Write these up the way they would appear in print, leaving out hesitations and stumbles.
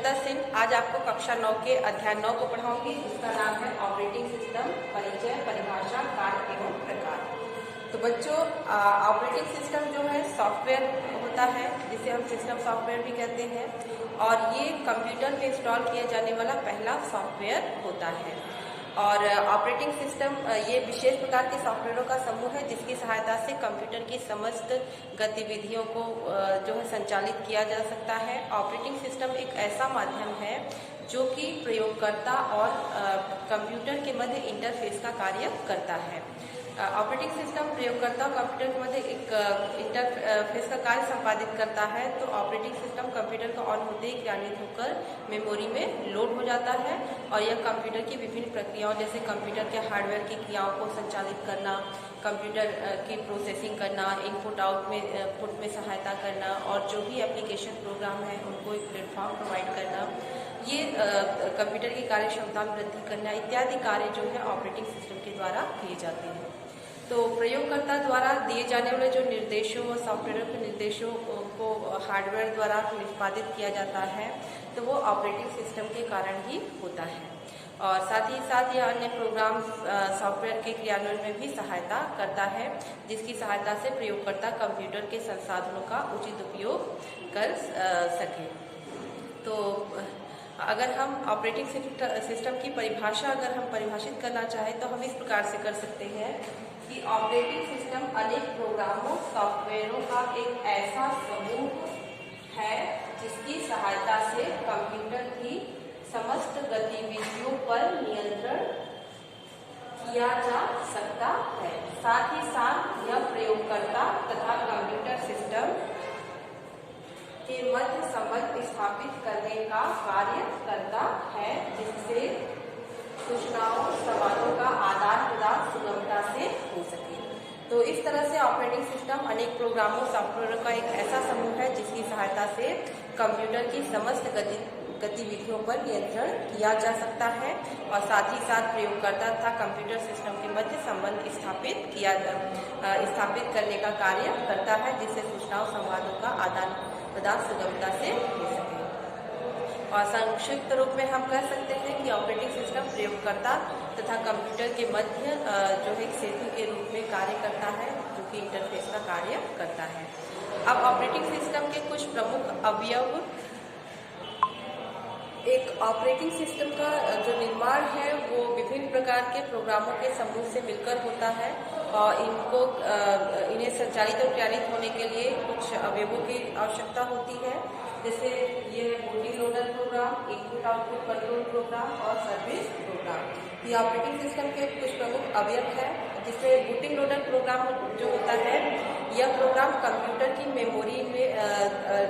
श्वेता सिंह आज आपको कक्षा 9 के अध्याय 9 को पढ़ाऊंगी, जिसका नाम है ऑपरेटिंग सिस्टम परिचय, परिभाषा, कार्य एवं प्रकार। तो बच्चों, ऑपरेटिंग सिस्टम जो है सॉफ्टवेयर होता है, जिसे हम सिस्टम सॉफ्टवेयर भी कहते हैं, और ये कंप्यूटर में इंस्टॉल किया जाने वाला पहला सॉफ्टवेयर होता है। और ऑपरेटिंग सिस्टम ये विशेष प्रकार के सॉफ्टवेयरों का समूह है जिसकी सहायता से कंप्यूटर की समस्त गतिविधियों को जो है संचालित किया जा सकता है। ऑपरेटिंग सिस्टम एक ऐसा माध्यम है जो कि प्रयोगकर्ता और कंप्यूटर के मध्य इंटरफेस का कार्य करता है। ऑपरेटिंग सिस्टम प्रयोगकर्ता और कंप्यूटर के मध्य एक इंटरफेस का कार्य संपादित करता है। तो ऑपरेटिंग सिस्टम कंप्यूटर का ऑन होते ही क्रियान्वित होकर मेमोरी में लोड हो जाता है और यह कंप्यूटर की विभिन्न प्रक्रियाओं जैसे कंप्यूटर के हार्डवेयर की क्रियाओं को संचालित करना, कंप्यूटर की प्रोसेसिंग करना, इनपुट आउटपुट में सहायता करना और जो भी एप्लीकेशन प्रोग्राम है उनको एक प्लेटफॉर्म प्रोवाइड करना, ये कंप्यूटर की कार्य क्षमता में वृद्धि करना इत्यादि कार्य जो है ऑपरेटिंग सिस्टम के द्वारा किए जाते हैं। तो प्रयोगकर्ता द्वारा दिए जाने वाले जो निर्देशों और सॉफ्टवेयर के निर्देशों को हार्डवेयर द्वारा निष्पादित किया जाता है, तो वो ऑपरेटिंग सिस्टम के कारण ही होता है। और साथ ही साथ यह अन्य प्रोग्राम सॉफ्टवेयर के क्रियान्वयन में भी सहायता करता है, जिसकी सहायता से प्रयोगकर्ता कंप्यूटर के संसाधनों का उचित उपयोग कर सके। तो अगर हम ऑपरेटिंग सिस्टम की परिभाषा अगर हम परिभाषित करना चाहें तो हम इस प्रकार से कर सकते हैं कि ऑपरेटिंग सिस्टम अनेक प्रोग्रामों सॉफ्टवेयरों का एक ऐसा समूह है जिसकी सहायता से कंप्यूटर की समस्त गतिविधियों पर नियंत्रण किया जा सकता है। साथ ही साथ यह प्रयोगकर्ता तथा कंप्यूटर सिस्टम के मध्य संबंध स्थापित करने का कार्य करता है, जिससे सूचनाओं संवादों का आदान प्रदान सुगमता से हो सके। तो इस तरह से ऑपरेटिंग सिस्टम अनेक प्रोग्रामों सॉफ्टवेयरों का एक ऐसा समूह है जिसकी सहायता से कंप्यूटर की समस्त गतिविधियों पर नियंत्रण किया जा सकता है और साथ ही साथ प्रयोगकर्ता तथा कंप्यूटर सिस्टम के मध्य संबंध स्थापित करने का कार्य करता है, जिससे सूचनाओं संवादों का आदान प्रदान सुगमता से हो सके। और संक्षिप्त रूप में हम कह सकते हैं कि ऑपरेटिंग सिस्टम प्रयोगकर्ता तथा कंप्यूटर के मध्य जो है एक सेतु के रूप में कार्य करता है, जो कि इंटरफेस का कार्य करता है। अब ऑपरेटिंग सिस्टम के कुछ प्रमुख अवयव, एक ऑपरेटिंग सिस्टम का जो निर्माण है वो विभिन्न प्रकार के प्रोग्रामों के समूह से मिलकर होता है और इन्हें संचालित और क्रियान्वित होने के लिए कुछ अवयवों की आवश्यकता होती है, जैसे ये booting loader program, input output control program और सर्विस प्रोग्राम। ये ऑपरेटिंग सिस्टम के कुछ प्रमुख अवयव है, जिसमें बूटिंग लोडर प्रोग्राम जो होता है, यह प्रोग्राम कंप्यूटर की मेमोरी में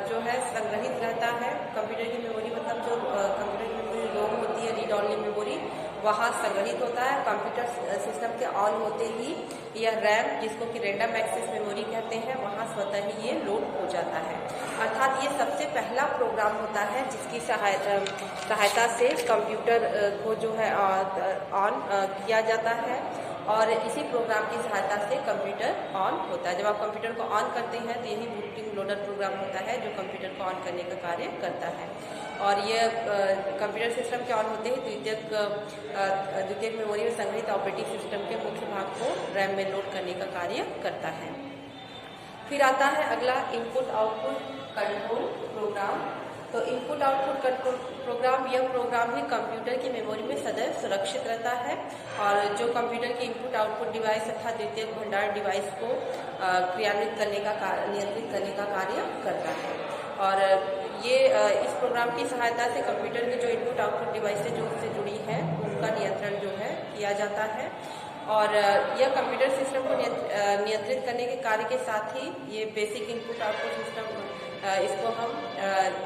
जो है संग्रहित रहता है। कंप्यूटर की मेमोरी मतलब जो कंप्यूटर की मेमोरी रोम होती है, रीड ओनली मेमोरी, वहाँ संग्रहित होता है। कंप्यूटर सिस्टम के ऑन होते ही यह रैम, जिसको कि रैंडम एक्सेस मेमोरी कहते हैं, वहाँ स्वतः ही ये लोड हो जाता है। अर्थात ये सबसे पहला प्रोग्राम होता है जिसकी सहायता से कंप्यूटर को जो है ऑन किया जाता है और इसी प्रोग्राम की सहायता से कंप्यूटर ऑन होता है। जब आप कंप्यूटर को ऑन करते हैं तो यही बूटिंग लोडर प्रोग्राम होता है जो कंप्यूटर को ऑन करने का कार्य करता है। और यह कंप्यूटर सिस्टम के ऑन होते ही द्वितीयक मेमोरी में संग्रहित ऑपरेटिंग सिस्टम के मुख्य भाग को रैम में लोड करने का कार्य करता है। फिर आता है अगला इनपुट आउटपुट कंट्रोल प्रोग्राम। तो इनपुट आउटपुट कंट्रोल प्रोग्राम, यह प्रोग्राम ही कंप्यूटर की मेमोरी में सदैव सुरक्षित रहता है और जो कंप्यूटर की इनपुट आउटपुट डिवाइस तथा द्वितीयक भंडार डिवाइस को नियंत्रित करने का कार्य करता है। और ये इस प्रोग्राम की सहायता से कंप्यूटर की जो इनपुट आउटपुट डिवाइसें जो उससे जुड़ी है उनका नियंत्रण जो है किया जाता है। और यह कंप्यूटर सिस्टम को नियंत्रित करने के कार्य के साथ ही ये बेसिक इनपुट आउटपुट सिस्टम, इसको हम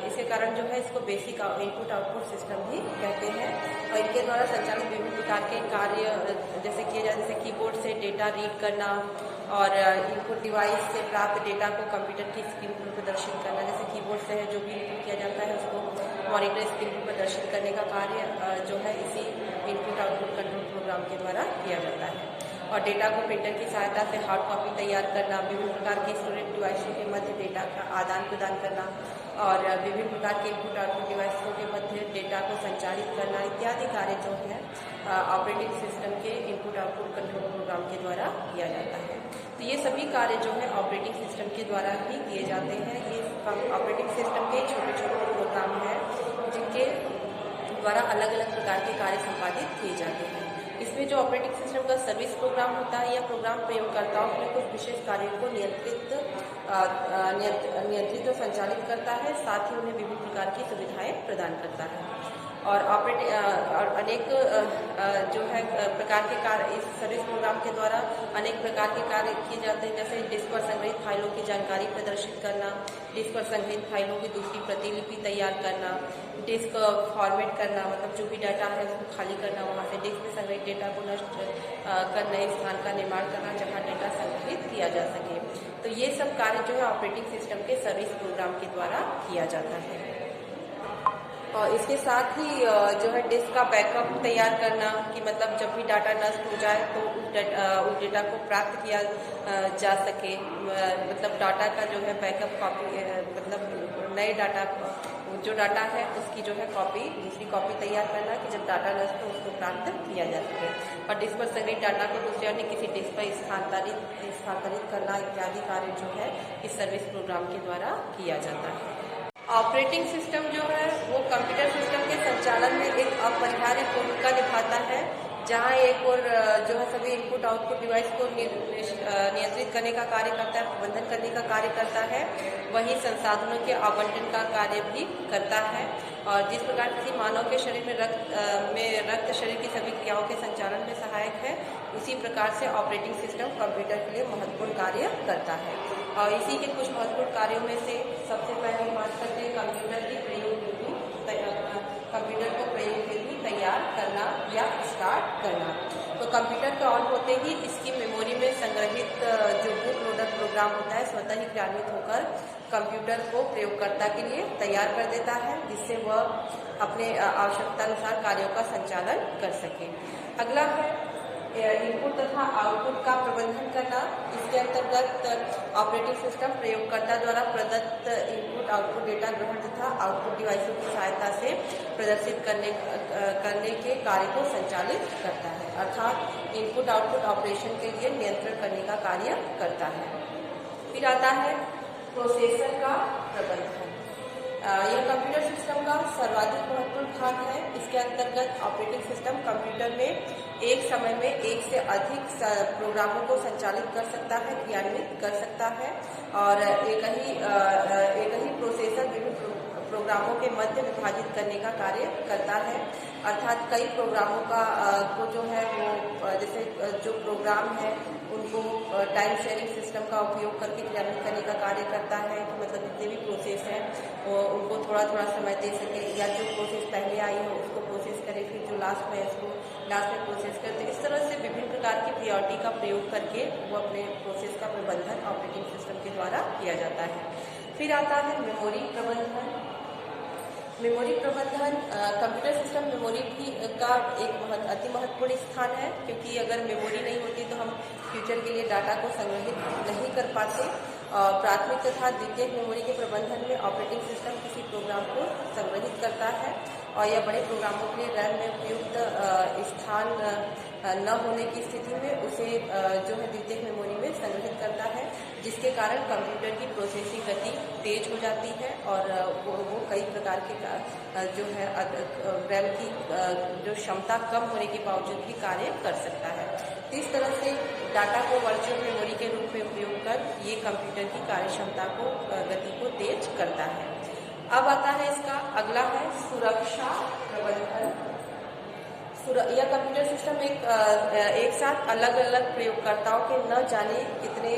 इसके कारण जो है इसको बेसिक इनपुट आउटपुट सिस्टम भी कहते हैं। और इनके द्वारा संचालित विभिन्न प्रकार के कार्य जैसे किए जाते, जैसे कीबोर्ड से डेटा रीड करना और इनपुट डिवाइस से प्राप्त डेटा को कंप्यूटर की स्क्रीन पर प्रदर्शित करना। जैसे कीबोर्ड से जो भी इनपुट किया जाता है उसको मॉनिटर स्क्रीन पर प्रदर्शित करने का कार्य जो है इसी इनपुट आउटपुट कंट्रोल प्रोग्राम के द्वारा किया जाता है। और डेटा को प्रिंटर की सहायता से हार्ड कॉपी तैयार करना, विभिन्न प्रकार के स्टोरेज डिवाइसों के मध्य डेटा का आदान प्रदान करना और विभिन्न प्रकार के इनपुट आउटपुट डिवाइसों के मध्य डेटा को संचालित करना इत्यादि कार्य जो है ऑपरेटिंग सिस्टम के इनपुट आउटपुट कंट्रोल प्रोग्राम के द्वारा किया जाता है। तो ये सभी कार्य जो है ऑपरेटिंग सिस्टम के द्वारा ही किए जाते हैं। ये ऑपरेटिंग सिस्टम के छोटे छोटे प्रोग्राम हैं जिनके द्वारा अलग अलग प्रकार के कार्य संपादित किए जाते हैं। इसमें जो ऑपरेटिंग सिस्टम का सर्विस प्रोग्राम होता है या प्रोग्राम प्रयोगकर्ताओं में कुछ विशेष कार्यों को नियंत्रित और संचालित करता है, साथ ही उन्हें विभिन्न प्रकार की सुविधाएं प्रदान करता है। और अनेक जो है प्रकार के कार्य इस सर्विस प्रोग्राम के द्वारा अनेक प्रकार के कार्य किए जाते हैं, जैसे डिस्क पर संग्रहित फाइलों की जानकारी प्रदर्शित करना, डिस्क पर संग्रहित फाइलों की दूसरी प्रतिलिपि तैयार करना, डिस्क फॉर्मेट करना, मतलब जो भी डाटा है उसको खाली करना, वहाँ से डिस्क में संग्रहित डेटा को नष्ट कर नए स्थान का निर्माण करना जहाँ डेटा संग्रहित किया जा सके। तो ये सब कार्य जो है ऑपरेटिंग सिस्टम के सर्विस प्रोग्राम के द्वारा किया जाता है। और इसके साथ ही जो है डिस्क का बैकअप तैयार करना कि मतलब जब भी डाटा नष्ट हो जाए तो उस डेटा को प्राप्त किया जा सके, मतलब डाटा का जो है बैकअप कॉपी, मतलब नए डाटा जो डाटा है उसकी जो है कॉपी, दूसरी कॉपी तैयार करना कि जब डाटा नष्ट हो उसको प्राप्त किया जा सके। और डिस्क पर संग्रहित डाटा को दूसरे अन्य किसी डिस्क पर स्थानांतरित करना इत्यादि कार्य जो है इस सर्विस प्रोग्राम के द्वारा किया जाता है। ऑपरेटिंग सिस्टम जो है वो कंप्यूटर सिस्टम के संचालन में एक अपरिहार्य भूमिका निभाता है, जहाँ एक और जो है सभी इनपुट आउटपुट डिवाइस को नियंत्रित करने का कार्य करता है, प्रबंधन करने का कार्य करता है, वहीं संसाधनों के आवंटन का कार्य भी करता है। और जिस प्रकार किसी मानव के शरीर में रक्त शरीर की सभी क्रियाओं के संचालन में सहायक है, उसी प्रकार से ऑपरेटिंग सिस्टम कंप्यूटर के लिए महत्वपूर्ण कार्य करता है। और इसी के कुछ महत्वपूर्ण कार्यों में से सबसे पहले बात करते हैं कंप्यूटर को प्रयोग हेतु तैयार करना या स्टार्ट करना। तो कंप्यूटर के ऑन होते ही इसकी मेमोरी में संग्रहित जो बूट लोडर प्रोग्राम होता है स्वतः ही क्रियान्वित होकर कंप्यूटर को प्रयोगकर्ता के लिए तैयार कर देता है, जिससे वह अपने आवश्यकता अनुसार कार्यों का संचालन कर सके। अगला है इनपुट तथा आउटपुट का प्रबंधन करना। इसके अंतर्गत ऑपरेटिंग सिस्टम प्रयोगकर्ता द्वारा प्रदत्त इनपुट आउटपुट डेटा ग्रहण तथा आउटपुट डिवाइसों की सहायता से प्रदर्शित करने के कार्य को संचालित करता है, अर्थात इनपुट आउटपुट ऑपरेशन के लिए नियंत्रण करने का कार्य करता है। फिर आता है प्रोसेसर का प्रबंधन। यह कंप्यूटर सिस्टम का सर्वाधिक महत्वपूर्ण भाग है। इसके अंतर्गत ऑपरेटिंग सिस्टम कंप्यूटर में एक समय में एक से अधिक प्रोग्रामों को संचालित कर सकता है, क्रियान्वित कर सकता है, और एक ही प्रोसेसर विभिन्न प्रोग्रामों के मध्य विभाजित करने का कार्य करता है, अर्थात कई प्रोग्रामों को जो है वो जैसे जो प्रोग्राम है उनको टाइम शेयरिंग सिस्टम का उपयोग करके क्रियान्वित करने का कार्य करता है, कि मतलब जितने भी प्रोसेस हैं वो उनको थोड़ा थोड़ा समय दे सके, या जो प्रोसेस पहले आई हो उसको प्रोसेस करे, फिर जो लास्ट में है उसको लास्ट में प्रोसेस करते। इस तरह से विभिन्न प्रकार की प्रायोरिटी का प्रयोग करके वो अपने प्रोसेस का प्रबंधन ऑपरेटिंग सिस्टम के द्वारा किया जाता है। फिर आता है मेमोरी प्रबंधन। मेमोरी प्रबंधन कंप्यूटर सिस्टम मेमोरी का एक अति महत्वपूर्ण स्थान है, क्योंकि अगर मेमोरी नहीं होती तो हम फ्यूचर के लिए डाटा को संग्रहित नहीं कर पाते। प्राथमिक तथा द्वितीयक मेमोरी के प्रबंधन में ऑपरेटिंग सिस्टम किसी प्रोग्राम को संग्रहित करता है, और यह बड़े प्रोग्रामों के लिए रैम में उपयुक्त स्थान न होने की स्थिति में उसे जो है द्वितीयक मेमोरी में संग्रहित करता है, जिसके कारण कंप्यूटर की प्रोसेसिंग गति तेज हो जाती है और वो कई प्रकार के जो है रैम की जो क्षमता कम होने के बावजूद भी कार्य कर सकता है। इस तरह से डाटा को वर्चुअल मेमोरी के रूप में उपयोग कर ये कंप्यूटर की कार्य क्षमता को गति को तेज करता है। अब आता है इसका अगला है सुरक्षा प्रबंधन। यह कंप्यूटर सिस्टम एक साथ अलग अलग प्रयोगकर्ताओं के न जाने कितने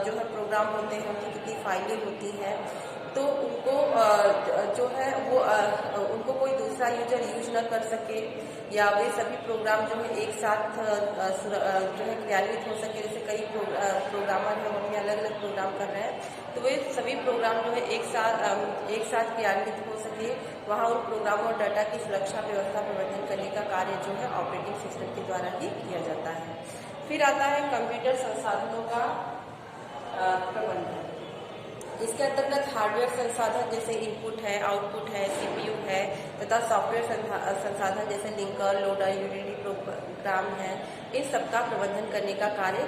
जो है प्रोग्राम होते हैं, उनकी कितनी फाइलें होती हैं, तो उनको जो है वो उनको कोई दूसरा यूजर यूज न कर सके, या वे सभी प्रोग्राम जो है एक साथ जो है क्रियान्वित हो सके। जैसे कई प्रोग्रामर हैं, वो अपने अलग अलग प्रोग्राम कर रहे हैं, तो वे सभी प्रोग्राम जो है एक साथ क्रियान्वित हो सके। वहाँ उन प्रोग्रामों और डाटा की सुरक्षा व्यवस्था प्रबंधन करने का कार्य जो है ऑपरेटिंग सिस्टम के द्वारा ही किया जाता है। फिर आता है कंप्यूटर संसाधनों का प्रबंधन। इसके अंतर्गत हार्डवेयर संसाधन जैसे इनपुट है, आउटपुट है, सीपीयू है तथा सॉफ्टवेयर संसाधन जैसे लिंकर, लोडर, यूटिलिटी प्रोग्राम है, इस सब का प्रबंधन करने का कार्य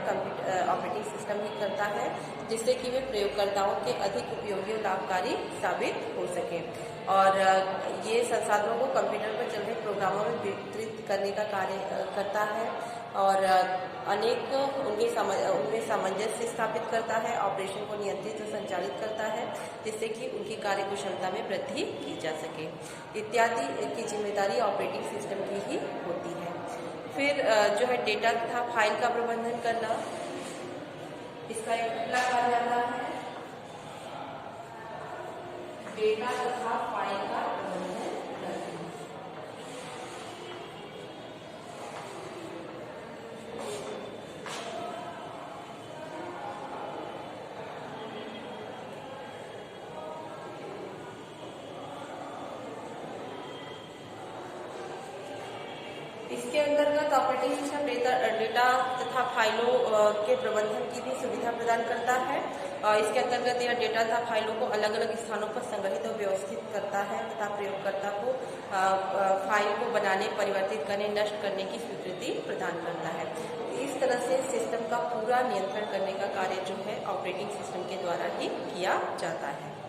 ऑपरेटिंग सिस्टम ही करता है, जिससे कि वे प्रयोगकर्ताओं के अधिक उपयोगी और लाभकारी साबित हो सके। और ये संसाधनों को कंप्यूटर पर चल रहे प्रोग्रामों में वितरित करने का कार्य करता है और अनेक उनमें सामंजस्य स्थापित करता है, ऑपरेशन को नियंत्रित और संचालित करता है, जिससे कि उनकी कार्य कुशलता में वृद्धि की जा सके इत्यादि की जिम्मेदारी ऑपरेटिंग सिस्टम की ही होती है। फिर जो है डेटा तथा फाइल का प्रबंधन करना, इसका एक अगला कार्य आता है डेटा तथा फाइल का प्रबंधन करना। इसके अंतर्गत ऑपरेटिंग सिस्टम डेटा तथा फाइलों के प्रबंधन की भी सुविधा प्रदान करता है। इसके अंतर्गत यह डेटा तथा फाइलों को अलग अलग स्थानों पर संग्रहित और व्यवस्थित करता है तथा प्रयोगकर्ता को फाइल को बनाने, परिवर्तित करने, नष्ट करने की स्वीकृति प्रदान करता है। इस तरह से सिस्टम का पूरा नियंत्रण करने का कार्य जो है ऑपरेटिंग सिस्टम के द्वारा ही किया जाता है।